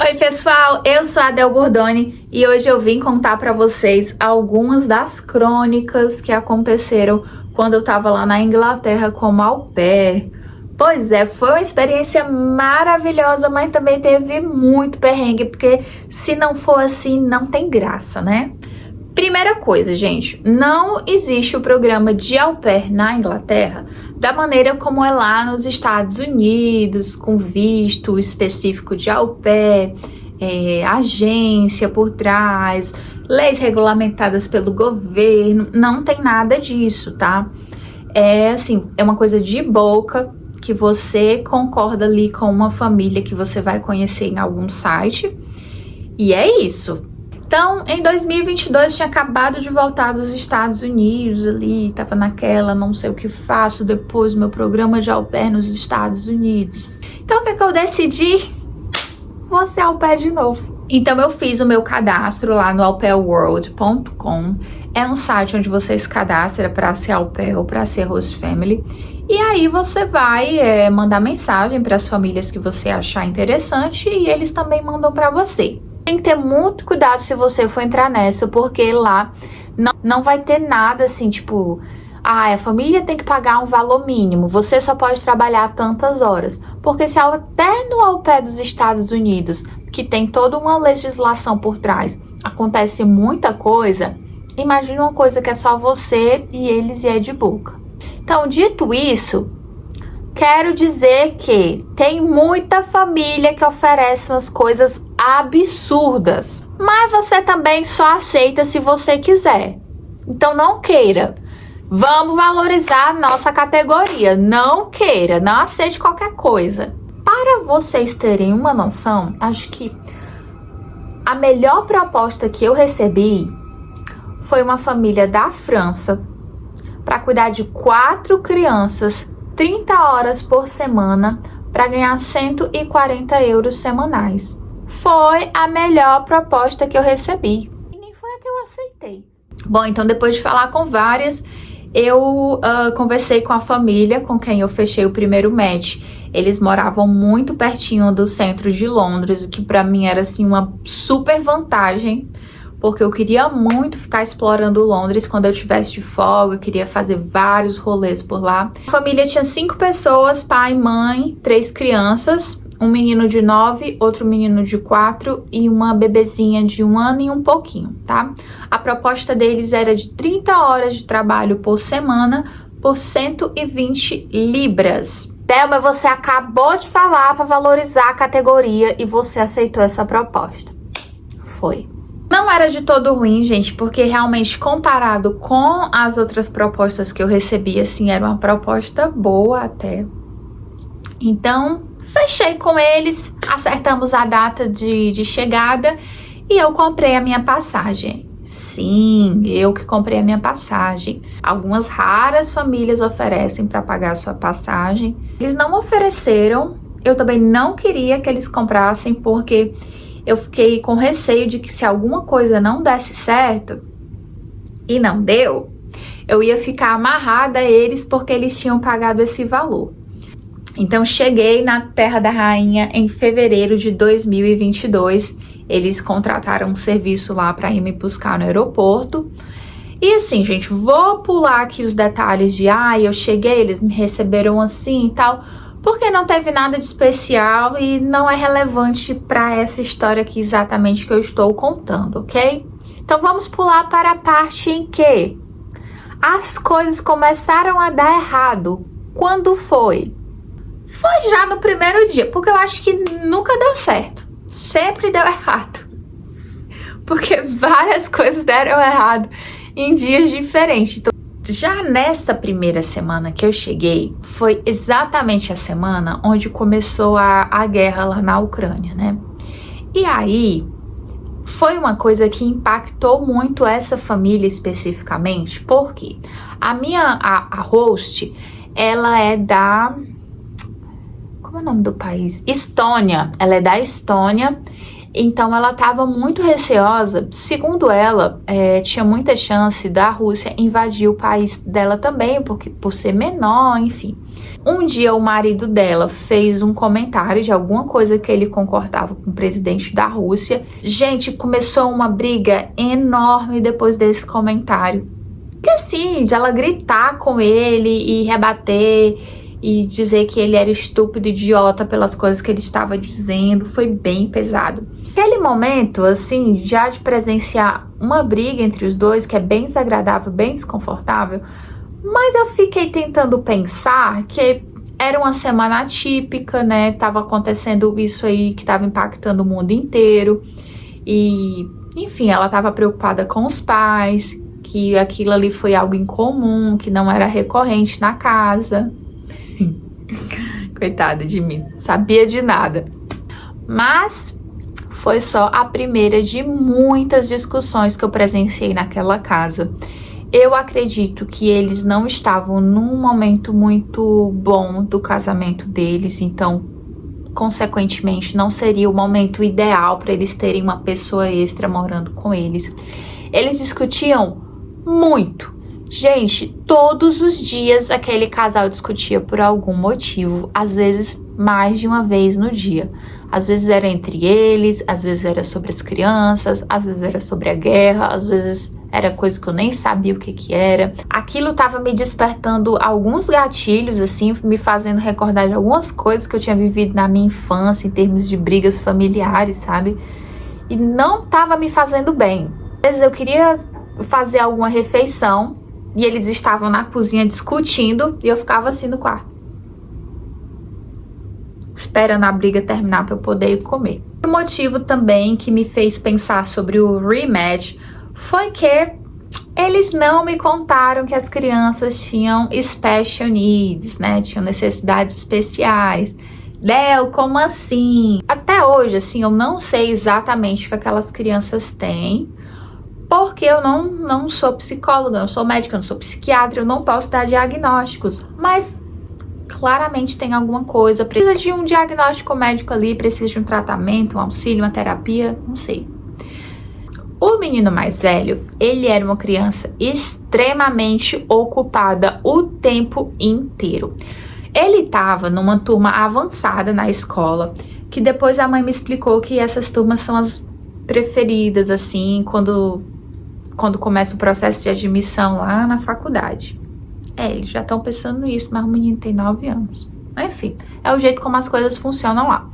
Oi pessoal, eu sou a Adel Bordoni e hoje eu vim contar pra vocês algumas das crônicas que aconteceram quando eu tava lá na Inglaterra como au pair. Pois é, foi uma experiência maravilhosa, mas também teve muito perrengue, porque se não for assim, não tem graça, né? Primeira coisa, gente, não existe o programa de au pair na Inglaterra da maneira como é lá nos Estados Unidos, com visto específico de au pair, agência por trás, leis regulamentadas pelo governo, não tem nada disso, tá? É assim, é uma coisa de boca que você concorda ali com uma família que você vai conhecer em algum site, e é isso. Então, em 2022, tinha acabado de voltar dos Estados Unidos ali, tava naquela, não sei o que faço depois do meu programa de au pair nos Estados Unidos. Então, o que eu decidi? Vou ser au pair de novo. Então, eu fiz o meu cadastro lá no aupairworld.com. É um site onde você se cadastra para ser au pair ou para ser host family. E aí você vai mandar mensagem para as famílias que você achar interessante e eles também mandam para você. Tem que ter muito cuidado se você for entrar nessa, porque lá não vai ter nada assim, tipo, a família tem que pagar um valor mínimo, você só pode trabalhar tantas horas. Porque se até no au pair dos Estados Unidos, que tem toda uma legislação por trás, acontece muita coisa, imagina uma coisa que é só você e eles e é de boca. Então, dito isso, quero dizer que tem muita família que oferece umas coisas absurdas, mas você também só aceita se você quiser. Então não queira. Vamos valorizar a nossa categoria. Não queira, não aceite qualquer coisa. Para vocês terem uma noção, acho que a melhor proposta que eu recebi foi uma família da França para cuidar de 4 crianças 30 horas por semana para ganhar 140 euros semanais. Foi a melhor proposta que eu recebi. E nem foi a que eu aceitei. Bom, então depois de falar com várias, eu conversei com a família com quem eu fechei o primeiro match. Eles moravam muito pertinho do centro de Londres, o que para mim era assim uma super vantagem, porque eu queria muito ficar explorando Londres quando eu tivesse de folga, eu queria fazer vários rolês por lá. A família tinha 5 pessoas, pai, mãe, 3 crianças, um menino de 9, outro menino de 4 e uma bebezinha de 1 ano e um pouquinho, tá? A proposta deles era de 30 horas de trabalho por semana por 120 libras. Thelma, você acabou de falar para valorizar a categoria e você aceitou essa proposta. Foi. Não era de todo ruim, gente, porque realmente comparado com as outras propostas que eu recebi, assim, era uma proposta boa até. Então, fechei com eles, acertamos a data de chegada e eu comprei a minha passagem. Sim, eu que comprei a minha passagem. Algumas raras famílias oferecem para pagar a sua passagem. Eles não ofereceram, eu também não queria que eles comprassem, porque eu fiquei com receio de que se alguma coisa não desse certo, e não deu, eu ia ficar amarrada a eles porque eles tinham pagado esse valor. Então, cheguei na Terra da Rainha em fevereiro de 2022. Eles contrataram um serviço lá para ir me buscar no aeroporto. E assim, gente, vou pular aqui os detalhes de eu cheguei, eles me receberam assim e tal, porque não teve nada de especial e não é relevante para essa história aqui exatamente que eu estou contando, ok? Então vamos pular para a parte em que as coisas começaram a dar errado. Quando foi? Foi já no primeiro dia, porque eu acho que nunca deu certo. Sempre deu errado. Porque várias coisas deram errado em dias diferentes. Então, já nessa primeira semana que eu cheguei, foi exatamente a semana onde começou a guerra lá na Ucrânia, né? E aí, foi uma coisa que impactou muito essa família especificamente, porque a host, ela é da... Como é o nome do país? Estônia. Ela é da Estônia. Então ela estava muito receosa. Segundo ela, tinha muita chance da Rússia invadir o país dela também, porque por ser menor, enfim. Um dia o marido dela fez um comentário de alguma coisa que ele concordava com o presidente da Rússia. Gente, começou uma briga enorme depois desse comentário. Que assim, de ela gritar com ele e rebater e dizer que ele era estúpido, idiota pelas coisas que ele estava dizendo, foi bem pesado. Aquele momento, assim, já de presenciar uma briga entre os dois, que é bem desagradável, bem desconfortável, mas eu fiquei tentando pensar que era uma semana atípica, né? Tava acontecendo isso aí que tava impactando o mundo inteiro e, enfim, ela tava preocupada com os pais, que aquilo ali foi algo incomum, que não era recorrente na casa. Coitada de mim, sabia de nada. Mas foi só a primeira de muitas discussões que eu presenciei naquela casa. Eu acredito que eles não estavam num momento muito bom do casamento deles, então, consequentemente, não seria o momento ideal para eles terem uma pessoa extra morando com eles. Eles discutiam muito. Gente, todos os dias aquele casal discutia por algum motivo, às vezes mais de uma vez no dia. Às vezes era entre eles, às vezes era sobre as crianças, às vezes era sobre a guerra, às vezes era coisa que eu nem sabia o que era. Aquilo tava me despertando alguns gatilhos, assim, me fazendo recordar de algumas coisas que eu tinha vivido na minha infância, em termos de brigas familiares, sabe? E não tava me fazendo bem. Às vezes eu queria fazer alguma refeição e eles estavam na cozinha discutindo e eu ficava assim no quarto, esperando a briga terminar para eu poder ir comer. O motivo também que me fez pensar sobre o rematch foi que eles não me contaram que as crianças tinham special needs, né? Tinham necessidades especiais. Léo, como assim? Até hoje, assim, eu não sei exatamente o que aquelas crianças têm, porque eu não sou psicóloga, eu não sou médica, eu não sou psiquiatra, eu não posso dar diagnósticos, mas claramente tem alguma coisa, precisa de um diagnóstico médico ali, precisa de um tratamento, um auxílio, uma terapia, não sei. O menino mais velho, ele era uma criança extremamente ocupada o tempo inteiro. Ele estava numa turma avançada na escola, que depois a mãe me explicou que essas turmas são as preferidas, assim, quando começa o processo de admissão lá na faculdade. Eles já estão pensando nisso, mas o menino tem 9 anos. Enfim, é o jeito como as coisas funcionam lá.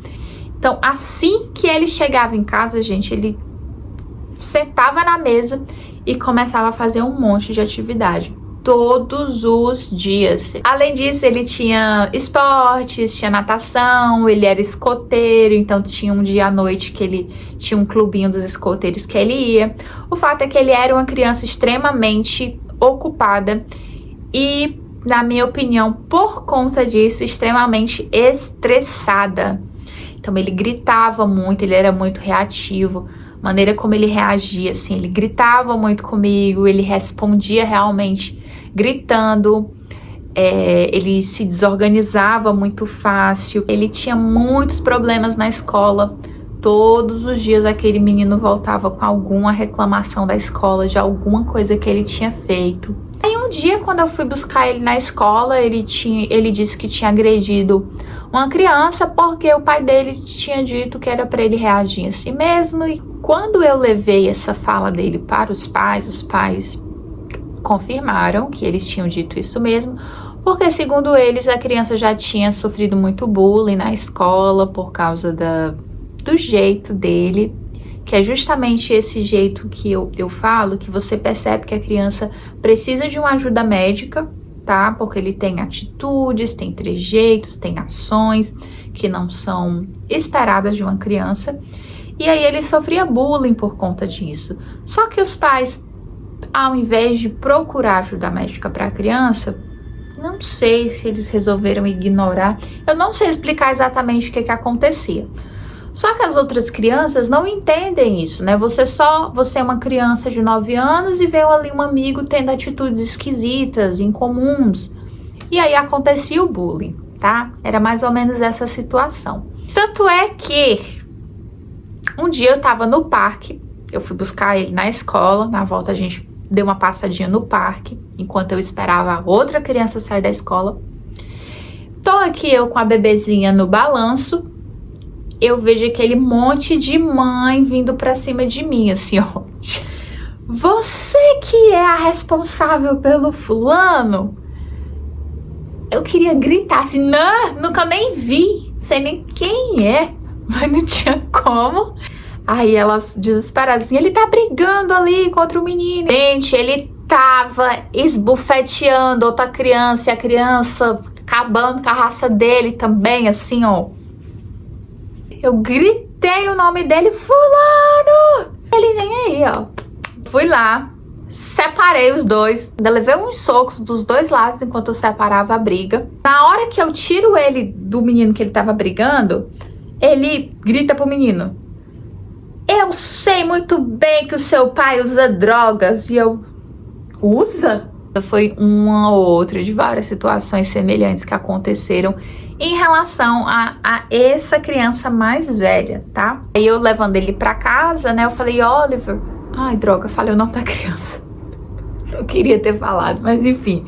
Então, assim que ele chegava em casa, gente, ele sentava na mesa e começava a fazer um monte de atividade. Todos os dias. Além disso, ele tinha esportes, tinha natação, ele era escoteiro, então tinha um dia à noite que ele tinha um clubinho dos escoteiros que ele ia. O fato é que ele era uma criança extremamente ocupada e, na minha opinião, por conta disso, extremamente estressada. Então ele gritava muito, ele era muito reativo. A maneira como ele reagia, assim, ele gritava muito comigo, ele respondia realmente gritando, ele se desorganizava muito fácil, ele tinha muitos problemas na escola. Todos os dias aquele menino voltava com alguma reclamação da escola, de alguma coisa que ele tinha feito. Aí um dia, quando eu fui buscar ele na escola, ele disse que tinha agredido uma criança porque o pai dele tinha dito que era para ele reagir a si mesmo. E quando eu levei essa fala dele para os pais confirmaram que eles tinham dito isso mesmo, porque segundo eles a criança já tinha sofrido muito bullying na escola por causa do jeito dele, que é justamente esse jeito que eu falo, que você percebe que a criança precisa de uma ajuda médica, tá? Porque ele tem atitudes, tem trejeitos, tem ações que não são esperadas de uma criança. E aí ele sofria bullying por conta disso. Só que os pais, ao invés de procurar ajuda médica para a criança, não sei se eles resolveram ignorar. Eu não sei explicar exatamente o que acontecia. Só que as outras crianças não entendem isso, né? Você é uma criança de 9 anos e vê ali um amigo tendo atitudes esquisitas, incomuns. E aí acontecia o bullying, tá? Era mais ou menos essa situação. Tanto é que Um dia eu tava no parque, eu fui buscar ele na escola, na volta a gente deu uma passadinha no parque, enquanto eu esperava outra criança sair da escola. Tô aqui eu com a bebezinha no balanço, eu vejo aquele monte de mãe vindo pra cima de mim, assim, ó. Você que é a responsável pelo fulano? Eu queria gritar assim, não, nunca nem vi, sei nem quem é, mas não tinha como. Aí elas desesperadas, ele tá brigando ali contra o menino. Gente, ele tava esbufeteando outra criança, e a criança acabando com a raça dele também, assim, ó. Eu gritei o nome dele, fulano! Ele nem aí, ó. Fui lá, separei os dois, ainda levei uns socos dos dois lados enquanto eu separava a briga. Na hora que eu tiro ele do menino que ele tava brigando, ele grita pro menino, eu sei muito bem que o seu pai usa drogas. E eu, usa? Foi uma ou outra de várias situações semelhantes que aconteceram em relação a essa criança mais velha, tá? Aí eu levando ele pra casa, né, eu falei, Oliver, ai droga, falei o nome da criança. Eu queria ter falado, mas enfim.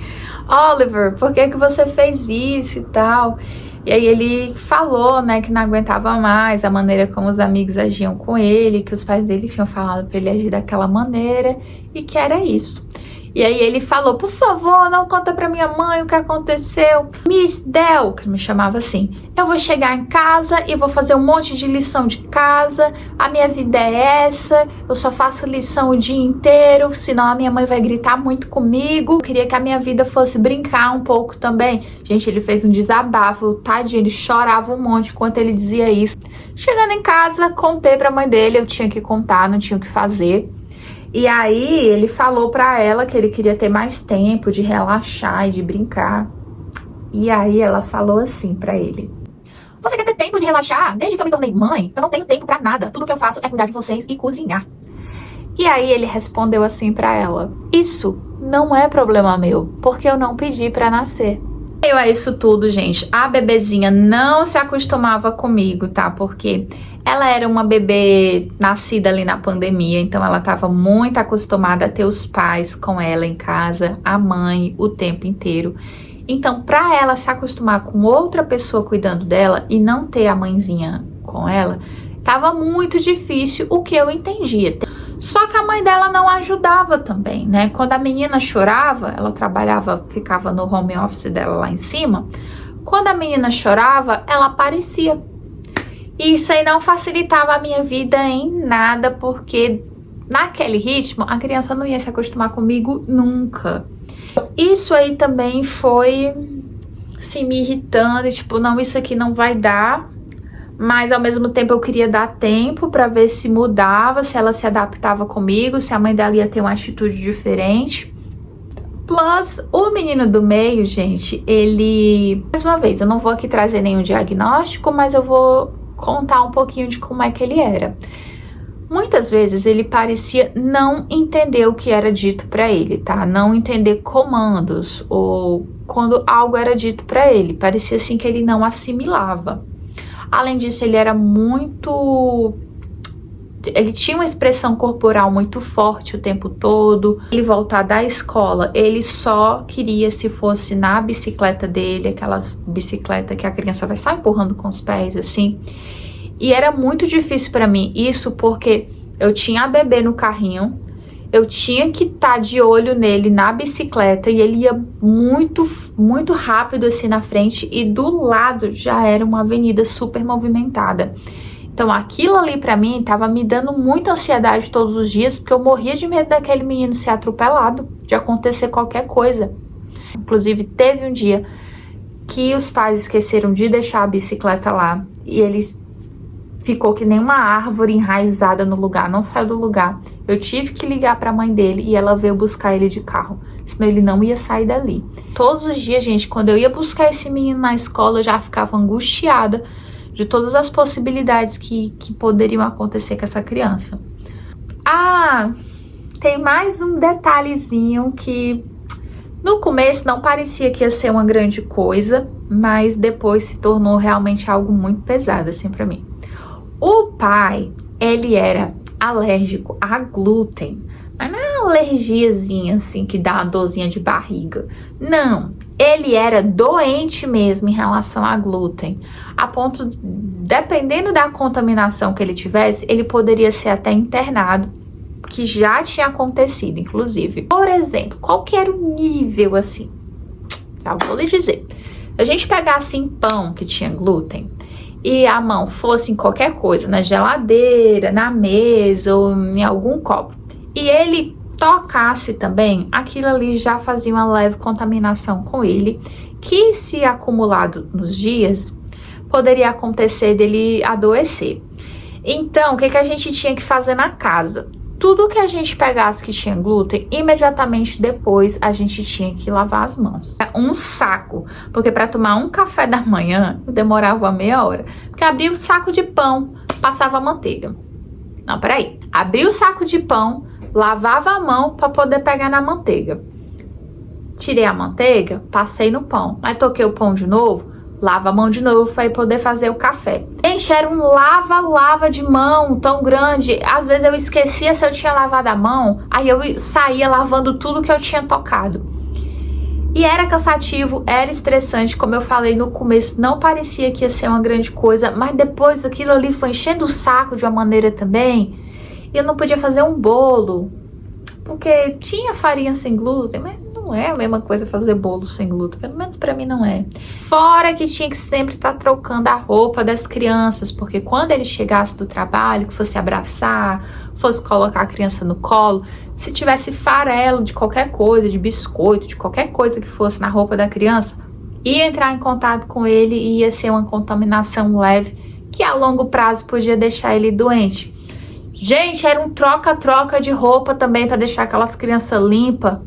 Oliver, por que você fez isso e tal? E aí ele falou, né, que não aguentava mais a maneira como os amigos agiam com ele, que os pais dele tinham falado pra ele agir daquela maneira e que era isso. E aí ele falou, por favor, não conta pra minha mãe o que aconteceu. Miss Del, que me chamava assim, eu vou chegar em casa e vou fazer um monte de lição de casa, a minha vida é essa, eu só faço lição o dia inteiro, senão a minha mãe vai gritar muito comigo. Eu queria que a minha vida fosse brincar um pouco também. Gente, ele fez um desabafo, tadinho, ele chorava um monte enquanto ele dizia isso. Chegando em casa, contei pra mãe dele, eu tinha que contar, não tinha o que fazer. E aí ele falou pra ela que ele queria ter mais tempo de relaxar e de brincar. E aí ela falou assim pra ele, você quer ter tempo de relaxar? Desde que eu me tornei mãe, eu não tenho tempo pra nada. Tudo que eu faço é cuidar de vocês e cozinhar. E aí ele respondeu assim pra ela, isso não é problema meu, porque eu não pedi pra nascer. Eu é isso tudo, gente. A bebezinha não se acostumava comigo, tá? Porque ela era uma bebê nascida ali na pandemia, então ela estava muito acostumada a ter os pais com ela em casa, a mãe o tempo inteiro. Então, para ela se acostumar com outra pessoa cuidando dela e não ter a mãezinha com ela, tava muito difícil, o que eu entendia. Só que a mãe dela não ajudava também, né? Quando a menina chorava, ela trabalhava, ficava no home office dela lá em cima. Quando a menina chorava, ela aparecia. E isso aí não facilitava a minha vida em nada, porque naquele ritmo a criança não ia se acostumar comigo nunca. Isso aí também foi assim, me irritando, tipo, não, isso aqui não vai dar. Mas ao mesmo tempo eu queria dar tempo pra ver se mudava, se ela se adaptava comigo, se a mãe dela ia ter uma atitude diferente. Plus, o menino do meio, gente, ele... Mais uma vez, eu não vou aqui trazer nenhum diagnóstico, mas eu vou contar um pouquinho de como é que ele era. Muitas vezes ele parecia não entender o que era dito pra ele, tá? Não entender comandos ou quando algo era dito pra ele. Parecia assim que ele não assimilava. Além disso, ele era muito... Ele tinha uma expressão corporal muito forte o tempo todo. Ele voltar da escola, ele só queria se fosse na bicicleta dele, aquelas bicicletas que a criança vai só empurrando com os pés, assim. E era muito difícil pra mim isso, porque eu tinha a bebê no carrinho, eu tinha que estar de olho nele na bicicleta e ele ia muito, muito rápido assim na frente e do lado já era uma avenida super movimentada. Então aquilo ali pra mim tava me dando muita ansiedade todos os dias, porque eu morria de medo daquele menino ser atropelado, de acontecer qualquer coisa. Inclusive teve um dia que os pais esqueceram de deixar a bicicleta lá e eles... Ficou que nem uma árvore enraizada no lugar, não saiu do lugar. Eu tive que ligar pra mãe dele e ela veio buscar ele de carro, senão ele não ia sair dali. Todos os dias, gente, quando eu ia buscar esse menino na escola, eu já ficava angustiada de todas as possibilidades que poderiam acontecer com essa criança. Ah, tem mais um detalhezinho que no começo não parecia que ia ser uma grande coisa, mas depois se tornou realmente algo muito pesado assim pra mim. O pai ele era alérgico a glúten. Mas não é uma alergiazinha assim que dá uma dorzinha de barriga. Não, ele era doente mesmo em relação a glúten. A ponto, dependendo da contaminação que ele tivesse, ele poderia ser até internado, que já tinha acontecido, inclusive. Por exemplo, qual que era o nível assim? Já vou lhe dizer. Se a gente pegasse em pão que tinha glúten e a mão fosse em qualquer coisa, na geladeira, na mesa ou em algum copo, e ele tocasse também, aquilo ali já fazia uma leve contaminação com ele, que se acumulado nos dias, poderia acontecer dele adoecer. Então, o que a gente tinha que fazer na casa? Tudo que a gente pegasse que tinha glúten, imediatamente depois a gente tinha que lavar as mãos. Um saco, porque para tomar um café da manhã demorava uma meia hora. Porque abria o saco de pão, passava manteiga. Não, peraí. Abria o saco de pão, lavava a mão para poder pegar na manteiga. Tirei a manteiga, passei no pão. Aí toquei o pão de novo, lava a mão de novo para poder fazer o café. Gente, era um lava-lava de mão tão grande. Às vezes eu esquecia se eu tinha lavado a mão, aí eu saía lavando tudo que eu tinha tocado. E era cansativo, era estressante, como eu falei no começo, não parecia que ia ser uma grande coisa, mas depois aquilo ali foi enchendo o saco de uma maneira também. E eu não podia fazer um bolo, porque tinha farinha sem glúten, mas não é a mesma coisa fazer bolo sem glúten, pelo menos pra mim não é. Fora que tinha que sempre estar trocando a roupa das crianças, porque quando ele chegasse do trabalho, que fosse abraçar, fosse colocar a criança no colo, se tivesse farelo de qualquer coisa, de biscoito, de qualquer coisa que fosse na roupa da criança, ia entrar em contato com ele e ia ser uma contaminação leve, que a longo prazo podia deixar ele doente. Gente, era um troca-troca de roupa também para deixar aquelas crianças limpas.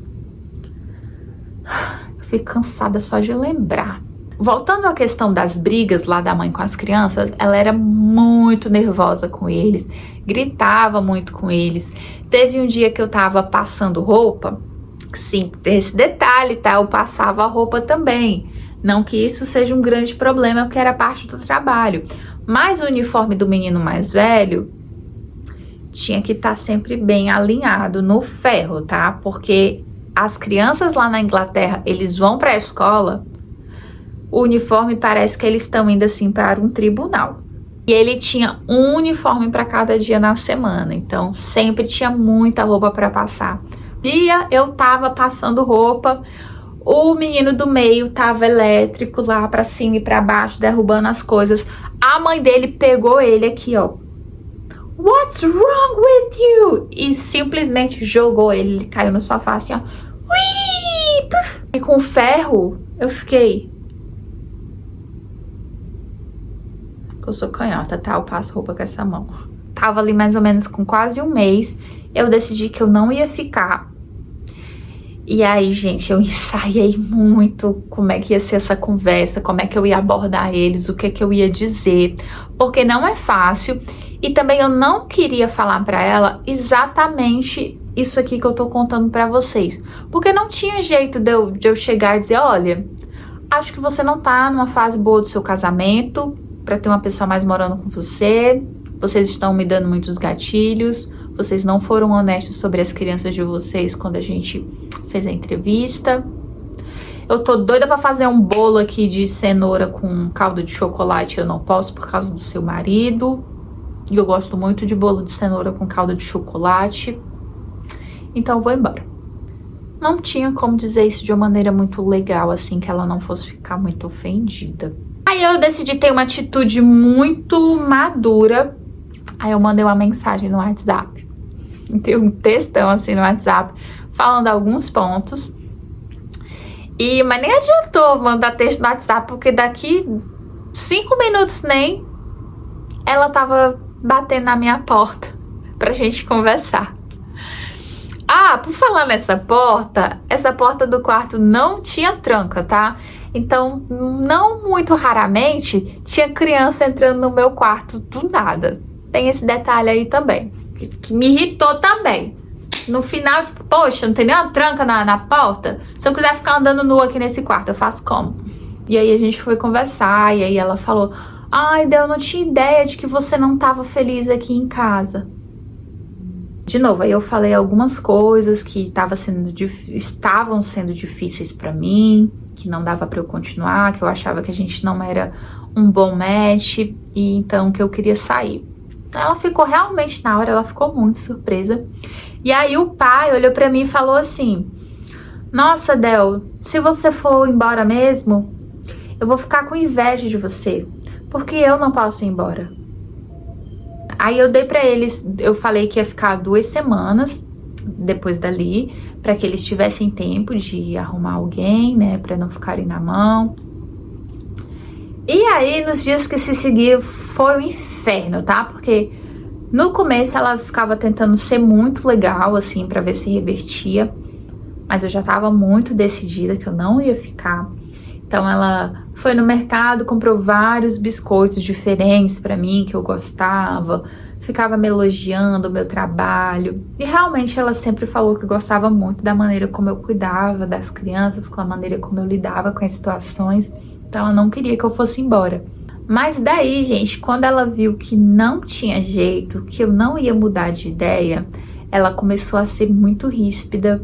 Eu fico cansada só de lembrar. Voltando à questão das brigas lá da mãe com as crianças, ela era muito nervosa com eles, gritava muito com eles. Teve um dia que eu tava passando roupa, sim, tem esse detalhe, tá? Eu passava a roupa também. Não que isso seja um grande problema, porque era parte do trabalho. Mas o uniforme do menino mais velho tinha que estar sempre bem alinhado no ferro, tá? Porque as crianças lá na Inglaterra, eles vão para a escola, o uniforme parece que eles estão indo assim para um tribunal. E ele tinha um uniforme para cada dia na semana, então sempre tinha muita roupa para passar. Dia eu tava passando roupa, o menino do meio tava elétrico lá para cima e para baixo, derrubando as coisas. A mãe dele pegou ele aqui, ó. What's wrong with you? E simplesmente jogou ele. Ele caiu no sofá assim, ó. Ui! Puf! E com ferro, eu fiquei... Eu sou canhota, tá? Eu passo roupa com essa mão. Tava ali mais ou menos com quase um mês. Eu decidi que eu não ia ficar. E aí, gente, eu ensaiei muito como é que ia ser essa conversa, como é que eu ia abordar eles, o que eu ia dizer. Porque não é fácil. E também eu não queria falar pra ela exatamente isso aqui que eu tô contando pra vocês. Porque não tinha jeito de eu chegar e dizer, olha, acho que você não tá numa fase boa do seu casamento, pra ter uma pessoa mais morando com você, vocês estão me dando muitos gatilhos, vocês não foram honestos sobre as crianças de vocês quando a gente fez a entrevista. Eu tô doida pra fazer um bolo aqui de cenoura com calda de chocolate, eu não posso por causa do seu marido. E eu gosto muito de bolo de cenoura com calda de chocolate. Então eu vou embora. Não tinha como dizer isso de uma maneira muito legal, assim, que ela não fosse ficar muito ofendida. Aí eu decidi ter uma atitude muito madura. Aí eu mandei uma mensagem no WhatsApp. Tem um textão assim no WhatsApp, falando alguns pontos. Mas nem adiantou mandar texto no WhatsApp, porque daqui 5 minutos nem ela tava batendo na minha porta pra gente conversar. Ah, por falar nessa porta, essa porta do quarto não tinha tranca, tá? Então, não muito raramente, tinha criança entrando no meu quarto do nada. Tem esse detalhe aí também, que me irritou também. No final, tipo, poxa, não tem nenhuma tranca na porta? Se eu quiser ficar andando nua aqui nesse quarto, eu faço como? E aí a gente foi conversar, e aí ela falou, Ai, Del, eu não tinha ideia de que você não estava feliz aqui em casa. De novo, aí eu falei algumas coisas que estavam sendo difíceis pra mim, que não dava pra eu continuar, que eu achava que a gente não era um bom match, e então que eu queria sair. Ela ficou realmente, na hora, ela ficou muito surpresa. E aí o pai olhou pra mim e falou assim: nossa, Del, se você for embora mesmo, eu vou ficar com inveja de você, porque eu não posso ir embora. Aí eu dei pra eles, eu falei que ia ficar 2 semanas depois dali, pra que eles tivessem tempo de arrumar alguém, né, pra não ficarem na mão. E aí, nos dias que se seguiram, foi o inferno, tá? Porque no começo ela ficava tentando ser muito legal, assim, pra ver se revertia. Mas eu já tava muito decidida que eu não ia ficar. Então ela foi no mercado, comprou vários biscoitos diferentes pra mim, que eu gostava. Ficava me elogiando o meu trabalho. E realmente ela sempre falou que gostava muito da maneira como eu cuidava das crianças, com a maneira como eu lidava com as situações. Então ela não queria que eu fosse embora. Mas daí, gente, quando ela viu que não tinha jeito, que eu não ia mudar de ideia, ela começou a ser muito ríspida,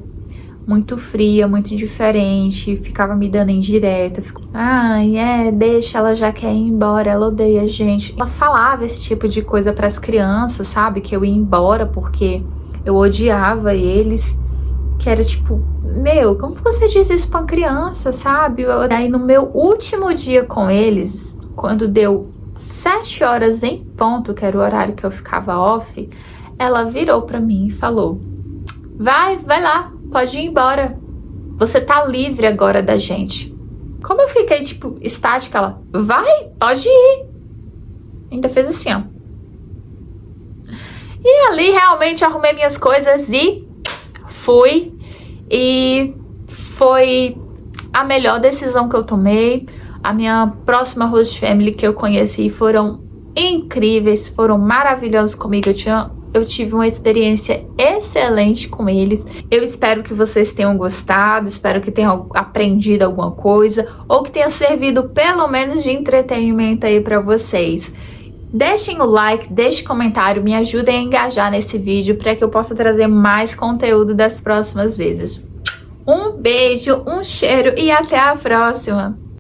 muito fria, muito indiferente, ficava me dando indireta. Ai, deixa, ela já quer ir embora, ela odeia a gente. Ela falava esse tipo de coisa pras crianças, sabe? Que eu ia embora porque eu odiava eles. Que era tipo, meu, como que você diz isso pra uma criança, sabe? Aí no meu último dia com eles, quando deu 7 horas em ponto, que era o horário que eu ficava off, ela virou pra mim e falou: vai lá, pode ir embora. Você tá livre agora da gente. Como eu fiquei, tipo, estática, ela: vai, pode ir. Ainda fez assim, ó. E ali, realmente, eu arrumei minhas coisas e fui. E foi a melhor decisão que eu tomei. A minha próxima host family que eu conheci foram incríveis, foram maravilhosos comigo. Eu tive uma experiência excelente com eles. Eu espero que vocês tenham gostado, espero que tenham aprendido alguma coisa, ou que tenha servido pelo menos de entretenimento aí pra vocês. Deixem o like, deixem comentário, me ajudem a engajar nesse vídeo para que eu possa trazer mais conteúdo das próximas vezes. Um beijo, um cheiro e até a próxima!